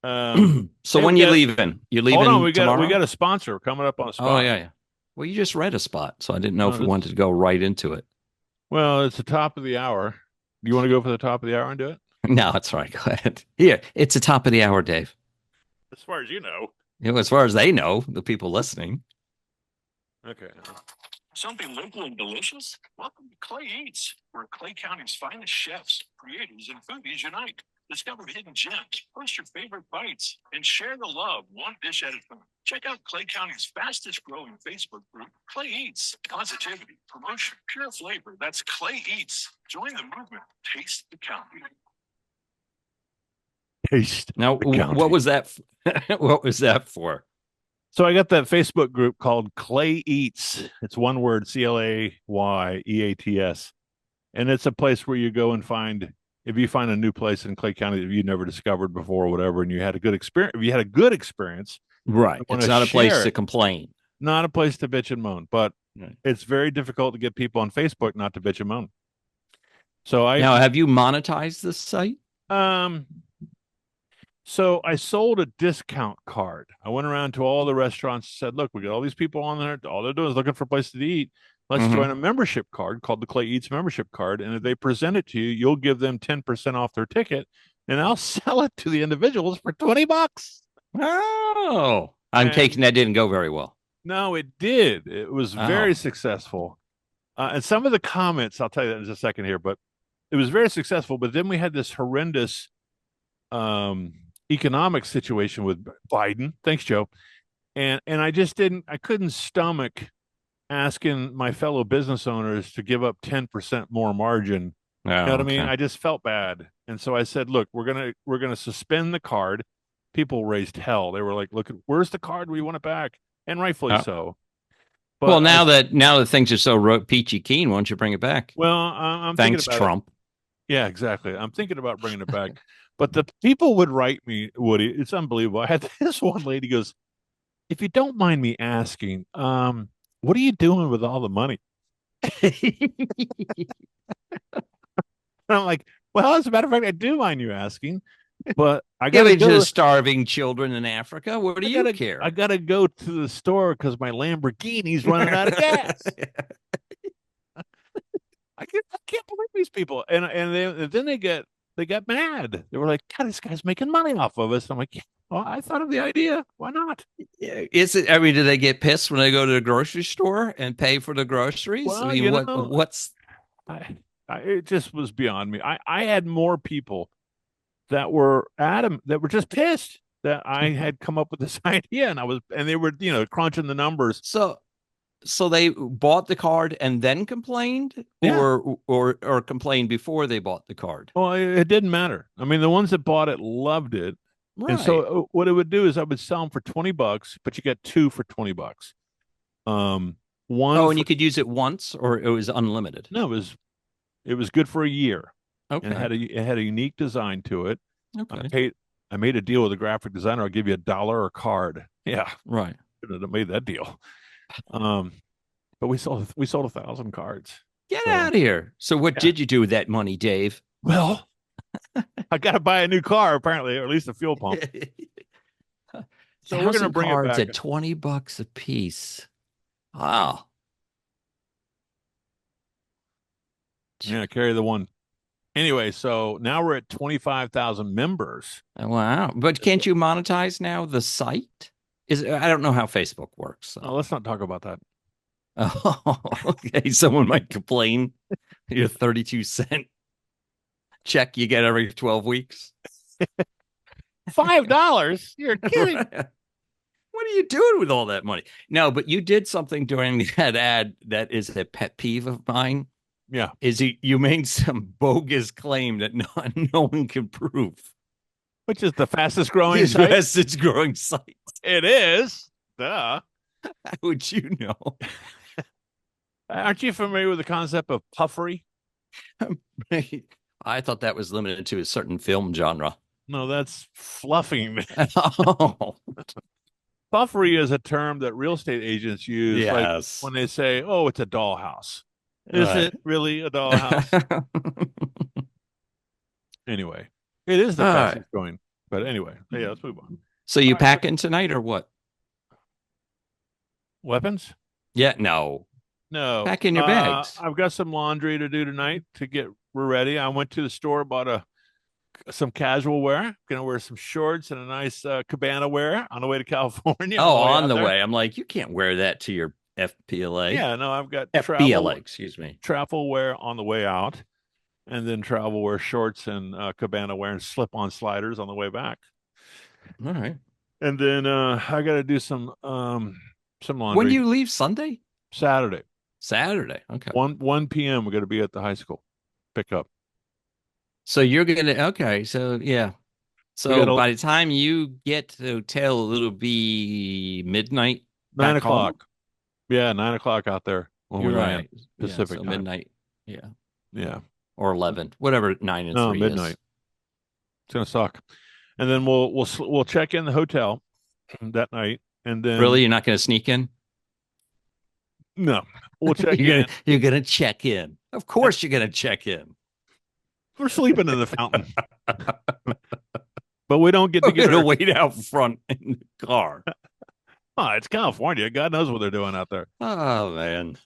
[SPEAKER 2] them.
[SPEAKER 3] So when you leaving? You leaving tomorrow?
[SPEAKER 2] We got a sponsor coming up on a spot.
[SPEAKER 3] Oh, yeah. Well, you just read a spot, so I didn't know if we wanted to go right into it.
[SPEAKER 2] Well, it's the top of the hour. Do you want to go for the top of the hour and do it?
[SPEAKER 3] No, that's right. Go ahead. Here, it's the top of the hour, Dave.
[SPEAKER 2] As far as you know.
[SPEAKER 3] As far as they know, the people listening.
[SPEAKER 2] Okay.
[SPEAKER 4] Something local and delicious? Welcome to Clay Eats, where Clay County's finest chefs, creators, and foodies unite. Discover hidden gems, post your favorite bites, and share the love one dish at a time. Check out Clay County's fastest growing Facebook group, Clay Eats. Positivity, promotion, pure flavor. That's Clay Eats. Join the movement. Taste the county.
[SPEAKER 2] Taste.
[SPEAKER 3] Now, what was that? What was that for?
[SPEAKER 2] So I got that Facebook group called Clay Eats. It's one word, ClayEats. And it's a place where you go and find, if you find a new place in Clay County that you never discovered before or whatever, and you had a good experience, if you had a good experience.
[SPEAKER 3] Right. It's not a place to complain.
[SPEAKER 2] Not a place to bitch and moan, but it's very difficult to get people on Facebook not to bitch and moan. So now,
[SPEAKER 3] have you monetized this site?
[SPEAKER 2] So I sold a discount card. I went around to all the restaurants and said, look, we got all these people on there. All they're doing is looking for a place to eat. Let's join a membership card called the Clay Eats membership card. And if they present it to you, you'll give them 10% off their ticket, and I'll sell it to the individuals for $20.
[SPEAKER 3] Oh, I'm taking that didn't go very well.
[SPEAKER 2] No, it did. It was very successful. And some of the comments, I'll tell you that in just a second here, but it was very successful. But then we had this horrendous economic situation with Biden. Thanks, Joe. And I couldn't stomach asking my fellow business owners to give up 10% more margin. You know what I mean? I just felt bad. And so I said, look, we're gonna suspend the card. People raised hell. They were like, look, where's the card? We want it back. And rightfully so. But
[SPEAKER 3] well, now that things are so peachy keen, why don't you bring it back?
[SPEAKER 2] Well, I'm
[SPEAKER 3] thanks,
[SPEAKER 2] thinking about
[SPEAKER 3] Trump.
[SPEAKER 2] Yeah, exactly. I'm thinking about bringing it back. But the people would write me, Woody. It's unbelievable. I had this one lady goes, if you don't mind me asking, what are you doing with all the money? And I'm like, well, as a matter of fact, I do mind you asking. But I
[SPEAKER 3] Give
[SPEAKER 2] gotta
[SPEAKER 3] it to
[SPEAKER 2] go.
[SPEAKER 3] the starving children in Africa. What do you care?
[SPEAKER 2] I gotta go to the store because my Lamborghini's running out of gas. I can't believe these people. And then they got mad. They were like, God, this guy's making money off of us. I'm like, yeah, well, I thought of the idea. Why not?
[SPEAKER 3] Is it? I mean, do they get pissed when they go to the grocery store and pay for the groceries?
[SPEAKER 2] Well,
[SPEAKER 3] I mean, what's
[SPEAKER 2] I, it just was beyond me. I had more people that were that were just pissed that I had come up with this idea, and they were, crunching the numbers.
[SPEAKER 3] so they bought the card and then complained,
[SPEAKER 2] Yeah.
[SPEAKER 3] or complained before they bought the card.
[SPEAKER 2] Well, it didn't matter. I mean, the ones that bought it loved it.
[SPEAKER 3] Right.
[SPEAKER 2] And so what it would do is I would sell them for $20, but you get two for $20. One.
[SPEAKER 3] Oh, and you could use it once, or it was unlimited.
[SPEAKER 2] No, it was good for a year.
[SPEAKER 3] Okay.
[SPEAKER 2] And it had a unique design to it.
[SPEAKER 3] Okay.
[SPEAKER 2] I made a deal with a graphic designer. I'll give you $1 a card. Yeah,
[SPEAKER 3] Right.
[SPEAKER 2] couldn't have made that deal. But we sold 1,000 cards.
[SPEAKER 3] Get
[SPEAKER 2] So-
[SPEAKER 3] out of here. So what
[SPEAKER 2] Yeah.
[SPEAKER 3] did you do with that money, Dave?
[SPEAKER 2] Well, I got to buy a new car apparently, or at least a fuel pump. So we're going to
[SPEAKER 3] 1,000
[SPEAKER 2] bring it
[SPEAKER 3] cards
[SPEAKER 2] back.
[SPEAKER 3] at $20 a piece. Wow.
[SPEAKER 2] Yeah, carry the one. Anyway, so now we're at 25,000 members.
[SPEAKER 3] Wow. But can't you monetize now the site? I don't know how Facebook works.
[SPEAKER 2] Oh, let's not talk about that.
[SPEAKER 3] Oh, okay. Someone might complain. Your 32-cent check you get every 12 weeks.
[SPEAKER 2] $5? You're kidding.
[SPEAKER 3] What are you doing with all that money? No, but you did something during that ad that is a pet peeve of mine.
[SPEAKER 2] Yeah.
[SPEAKER 3] You made some bogus claim that no one can prove.
[SPEAKER 2] Which is the fastest growing
[SPEAKER 3] Yes,
[SPEAKER 2] site?
[SPEAKER 3] yes, it's growing site.
[SPEAKER 2] It is. Duh.
[SPEAKER 3] How would you know?
[SPEAKER 2] Aren't you familiar with the concept of puffery?
[SPEAKER 3] I thought that was limited to a certain film genre.
[SPEAKER 2] No, that's fluffing.
[SPEAKER 3] Oh,
[SPEAKER 2] Puffery is a term that real estate agents use, like
[SPEAKER 3] yes.
[SPEAKER 2] when they say, "Oh, it's a dollhouse." Is
[SPEAKER 3] Right.
[SPEAKER 2] it really a dollhouse? Anyway, it is the
[SPEAKER 3] All
[SPEAKER 2] fastest growing. But anyway, yeah, let's move on.
[SPEAKER 3] So you
[SPEAKER 2] All right.
[SPEAKER 3] packing tonight or what?
[SPEAKER 2] Weapons?
[SPEAKER 3] Yeah, no.
[SPEAKER 2] No.
[SPEAKER 3] Pack in your bags.
[SPEAKER 2] I've got some laundry to do tonight we're ready. I went to the store, bought some casual wear. Gonna wear some shorts and a nice cabana wear on the way to California.
[SPEAKER 3] Oh,
[SPEAKER 2] way
[SPEAKER 3] on
[SPEAKER 2] out
[SPEAKER 3] the
[SPEAKER 2] there.
[SPEAKER 3] way. I'm like, you can't wear that to your FPLA.
[SPEAKER 2] Yeah, no, I've got
[SPEAKER 3] FBLA, excuse me.
[SPEAKER 2] travel wear on the way out, and then travel wear shorts and cabana wear and slip-on sliders on the way back.
[SPEAKER 3] All right.
[SPEAKER 2] And then I got to do some laundry.
[SPEAKER 3] When do you leave? Sunday?
[SPEAKER 2] Saturday,
[SPEAKER 3] Saturday. Okay.
[SPEAKER 2] 1 p.m. We're going to be at the high school. Pick up.
[SPEAKER 3] So you're gonna so yeah. So
[SPEAKER 2] gotta-
[SPEAKER 3] by the time you get to the hotel, it'll be midnight.
[SPEAKER 2] 9
[SPEAKER 3] back home?
[SPEAKER 2] o'clock. Yeah, 9 o'clock out there when
[SPEAKER 3] You're
[SPEAKER 2] we land.
[SPEAKER 3] right. Yeah,
[SPEAKER 2] Pacific
[SPEAKER 3] so
[SPEAKER 2] time.
[SPEAKER 3] midnight. Yeah.
[SPEAKER 2] Yeah.
[SPEAKER 3] Or 11. Whatever 9 and
[SPEAKER 2] No,
[SPEAKER 3] 3
[SPEAKER 2] midnight.
[SPEAKER 3] is.
[SPEAKER 2] It's gonna suck. And then we'll check in the hotel that night, and then
[SPEAKER 3] Really? You're not gonna sneak in?
[SPEAKER 2] no, we'll check
[SPEAKER 3] You're
[SPEAKER 2] in.
[SPEAKER 3] you're gonna check in. Of course you're gonna check in.
[SPEAKER 2] We're sleeping in the fountain, but we don't get to
[SPEAKER 3] We're
[SPEAKER 2] get
[SPEAKER 3] gonna
[SPEAKER 2] our,
[SPEAKER 3] wait out front in the car.
[SPEAKER 2] Oh, it's California. God knows what they're doing out there.
[SPEAKER 3] Oh man.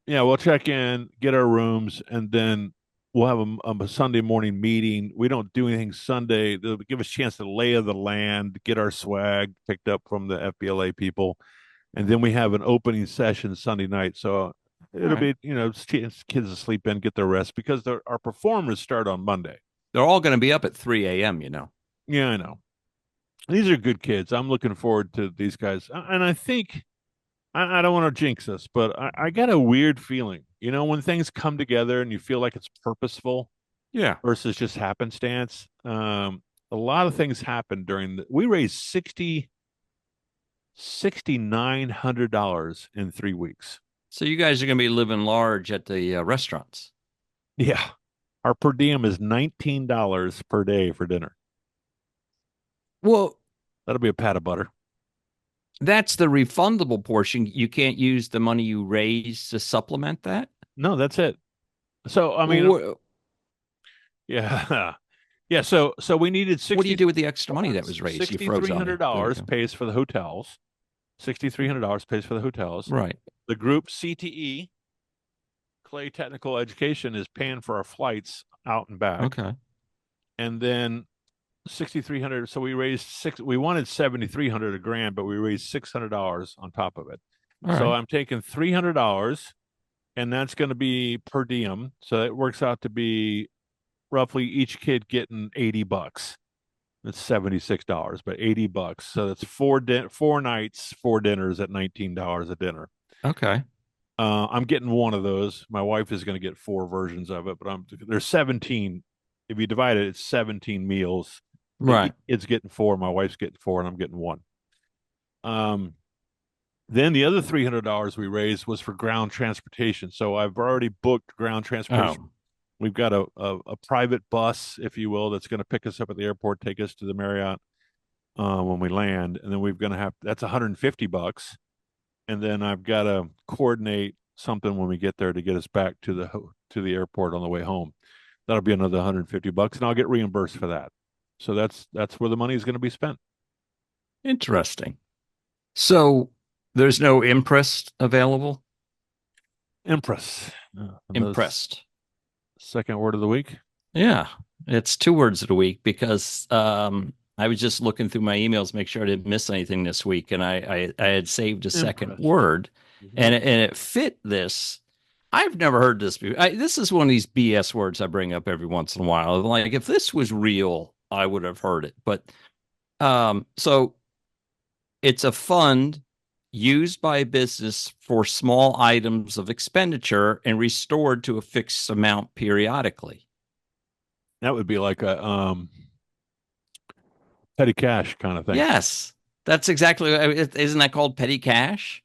[SPEAKER 2] Yeah, we'll check in, get our rooms, and then we'll have a Sunday morning meeting. We don't do anything Sunday. They'll give us a chance to lay of the land, get our swag picked up from the FBLA people, and then we have an opening session Sunday night. So it'll
[SPEAKER 3] All
[SPEAKER 2] be, kids to sleep in, get their rest, because our performers start on Monday.
[SPEAKER 3] They're all gonna be up at 3 a.m., you know.
[SPEAKER 2] Yeah, I know. These are good kids. I'm looking forward to these guys. And I think, I don't want to jinx this, but I got a weird feeling, when things come together and you feel like it's purposeful
[SPEAKER 3] Yeah.
[SPEAKER 2] versus just happenstance. A lot of things happened we raised $6,900 in 3 weeks.
[SPEAKER 3] So you guys are gonna be living large at the restaurants.
[SPEAKER 2] Yeah. Our per diem is $19 per day for dinner.
[SPEAKER 3] Well,
[SPEAKER 2] That'll be a pat of butter.
[SPEAKER 3] that's the refundable portion. You can't use the money you raise to supplement that.
[SPEAKER 2] No, that's it. So, I mean,
[SPEAKER 3] Wha-
[SPEAKER 2] yeah. Yeah, so we needed
[SPEAKER 3] What do you
[SPEAKER 2] 60
[SPEAKER 3] do with the extra money that was raised? You froze on me. There you
[SPEAKER 2] $6,300
[SPEAKER 3] go.
[SPEAKER 2] pays for the hotels. $6,300 pays for the hotels.
[SPEAKER 3] Right.
[SPEAKER 2] The group CTE, Clay Technical Education, is paying for our flights out and back.
[SPEAKER 3] Okay.
[SPEAKER 2] And then 6,300. So we raised we wanted 7,300, a grand, but we raised $600 on top of it.
[SPEAKER 3] All
[SPEAKER 2] So
[SPEAKER 3] right.
[SPEAKER 2] I'm taking $300, and that's going to be per diem. So it works out to be roughly each kid getting $80. That's $76, but $80. So that's four nights, 4 dinners at $19 a dinner.
[SPEAKER 3] Okay.
[SPEAKER 2] I'm getting one of those. My wife is going to get 4 versions of it, but there's 17. If you divide it, it's 17 meals.
[SPEAKER 3] Right.
[SPEAKER 2] It's getting 4. My wife's getting 4, and I'm getting 1. Then the other $300 we raised was for ground transportation. So I've already booked ground transportation.
[SPEAKER 3] Oh.
[SPEAKER 2] We've got a private bus, if you will, that's going to pick us up at the airport, take us to the Marriott when we land, and then we're going to have that's $150. And then I've got to coordinate something when we get there to get us back to the airport on the way home. That'll be another $150, and I'll get reimbursed for that. So that's where the money is going to be spent.
[SPEAKER 3] Interesting. So there's no Impressed available?
[SPEAKER 2] Impress.
[SPEAKER 3] Impressed.
[SPEAKER 2] Second word of the week.
[SPEAKER 3] Yeah. It's 2 words of the week because I was just looking through my emails, make sure I didn't miss anything this week, and I had saved a second
[SPEAKER 2] Impressed.
[SPEAKER 3] word, and it fit this. I've never heard this before. This is one of these BS words I bring up every once in a while. Like if this was real, I would have heard it. But so it's a fund used by a business for small items of expenditure and restored to a fixed amount periodically.
[SPEAKER 2] That would be like a petty cash kind of thing.
[SPEAKER 3] Yes, that's exactly. Isn't that called petty cash?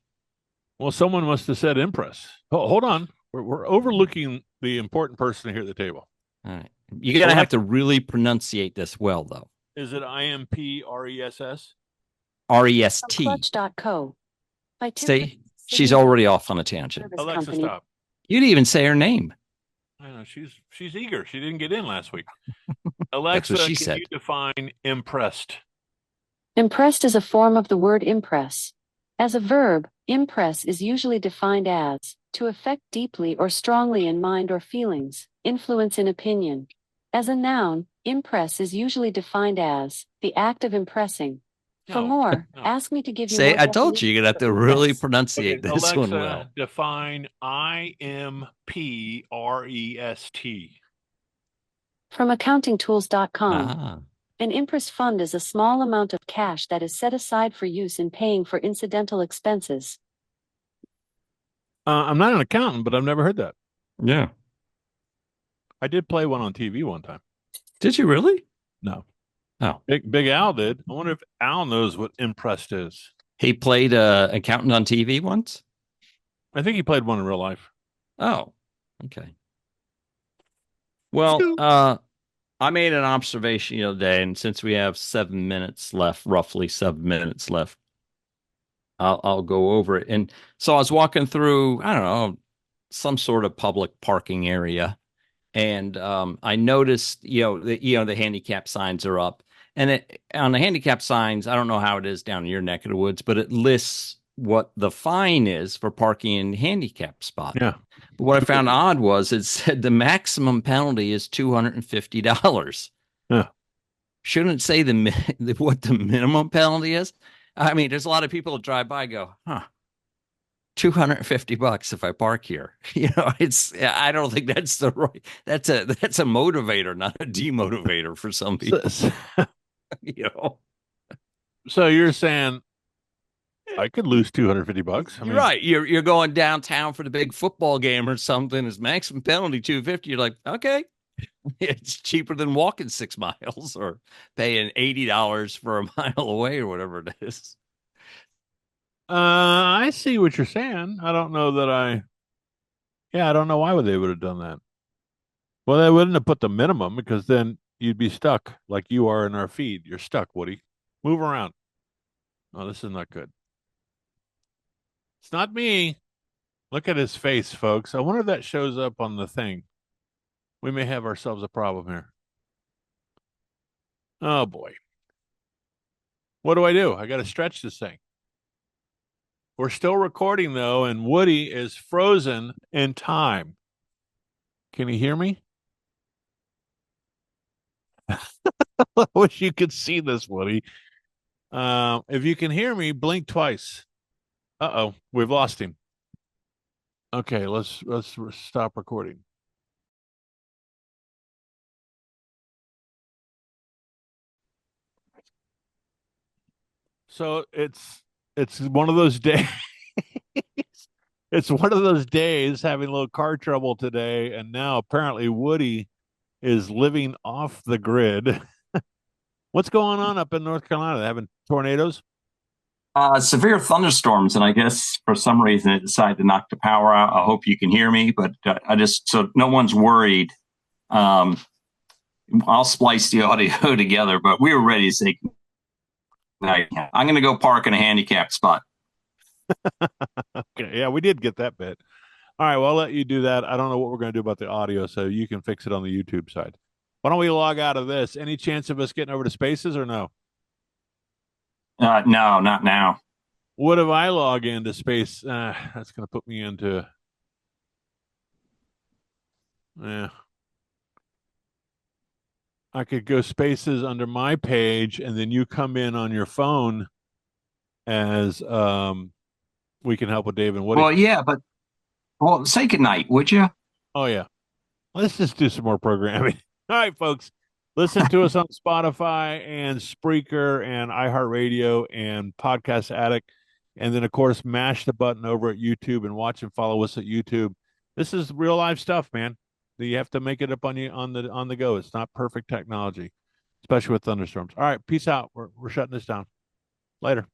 [SPEAKER 2] Well, someone must have said impress. Hold on. We're overlooking the important person here at the table.
[SPEAKER 3] All right. You're going to have to really pronunciate this well, though.
[SPEAKER 2] Is it IMPRESS?
[SPEAKER 3] REST.
[SPEAKER 5] Clutch.co.
[SPEAKER 3] See, she's already off on a tangent.
[SPEAKER 2] Alexa, stop.
[SPEAKER 3] You didn't even say her name.
[SPEAKER 2] I know she's eager. She didn't get in last week. Alexa,
[SPEAKER 3] That's what she
[SPEAKER 2] can
[SPEAKER 3] said.
[SPEAKER 2] you define impressed?
[SPEAKER 5] Impressed is a form of the word impress. As a verb, impress is usually defined as to affect deeply or strongly in mind or feelings, influence in opinion. As a noun, impress is usually defined as the act of impressing. For
[SPEAKER 2] No,
[SPEAKER 5] more,
[SPEAKER 2] no.
[SPEAKER 5] ask me to give you
[SPEAKER 3] Say,
[SPEAKER 5] more
[SPEAKER 3] I told you, you're going to have to
[SPEAKER 5] definitions
[SPEAKER 3] really
[SPEAKER 5] of impress.
[SPEAKER 3] pronunciate this
[SPEAKER 2] Alexa,
[SPEAKER 3] one well.
[SPEAKER 2] define IMPREST.
[SPEAKER 5] From accountingtools.com.
[SPEAKER 3] Ah,
[SPEAKER 5] An impress fund is a small amount of cash that is set aside for use in paying for incidental expenses.
[SPEAKER 2] I'm not an accountant, but I've never heard that.
[SPEAKER 3] yeah.
[SPEAKER 2] I did play one on TV one time.
[SPEAKER 3] Did you really?
[SPEAKER 2] No.
[SPEAKER 3] Oh.
[SPEAKER 2] Big Al did. I wonder if Al knows what impressed is.
[SPEAKER 3] He played accountant on TV once?
[SPEAKER 2] I think he played one in real life.
[SPEAKER 3] Oh, okay. Well, I made an observation the other day, and since we have 7 minutes left, roughly 7 minutes left, I'll go over it. And so I was walking through, I don't know, some sort of public parking area, and I noticed, the handicap signs are up, and on the handicap signs, I don't know how it is down in your neck of the woods, but it lists what the fine is for parking in handicap spot.
[SPEAKER 2] Yeah.
[SPEAKER 3] But what I found odd was it said the maximum penalty is $250.
[SPEAKER 2] Yeah.
[SPEAKER 3] Shouldn't it say what the minimum penalty is? I mean, there's a lot of people that drive by and go, $250 if I park here. I don't think that's the right. That's a motivator, not a demotivator for some people.
[SPEAKER 2] So you're saying I could lose $250?
[SPEAKER 3] You're right. You're going downtown for the big football game or something. It's maximum penalty $250. You're like, okay, it's cheaper than walking 6 miles or paying $80 for a mile away or whatever it is.
[SPEAKER 2] I see what you're saying. I don't know that I don't know why they would have done that. Well, they wouldn't have put the minimum because then you'd be stuck like you are in our feed. You're stuck, Woody. Move around. Oh, this is not good. It's not me. Look at his face, folks. I wonder if that shows up on the thing. We may have ourselves a problem here. Oh boy. What do? I got to stretch this thing. We're still recording though, and Woody is frozen in time. Can you hear me? I wish you could see this, Woody. If you can hear me, blink twice. Uh-oh, we've lost him. Okay, let's stop recording. So it's one of those days. It's one of those days having a little car trouble today, and now apparently Woody is living off the grid. What's going on up in North Carolina? They having tornadoes?
[SPEAKER 6] Severe thunderstorms, and I guess for some reason it decided to knock the power out. I hope you can hear me, but so no one's worried. I'll splice the audio together, but we were ready to say goodnight. I'm going to go park in a handicapped spot.
[SPEAKER 2] Okay, yeah, we did get that bit. All right, well, I'll let you do that. I don't know what we're going to do about the audio, so you can fix it on the YouTube side. Why don't we log out of this? Any chance of us getting over to Spaces or no?
[SPEAKER 6] No, not now.
[SPEAKER 2] What if I log into Space? That's going to put me into. Yeah. I could go Spaces under my page, and then you come in on your phone as we can help with Dave and Woody.
[SPEAKER 6] Well, yeah, but say goodnight, would you?
[SPEAKER 2] Oh yeah. Let's just do some more programming. All right, folks. Listen to us on Spotify and Spreaker and iHeartRadio and Podcast Addict. And then of course mash the button over at YouTube and watch and follow us at YouTube. This is real life stuff, man. You have to make it up on you on the go. It's not perfect technology, especially with thunderstorms. All right, peace out. We're shutting this down. Later.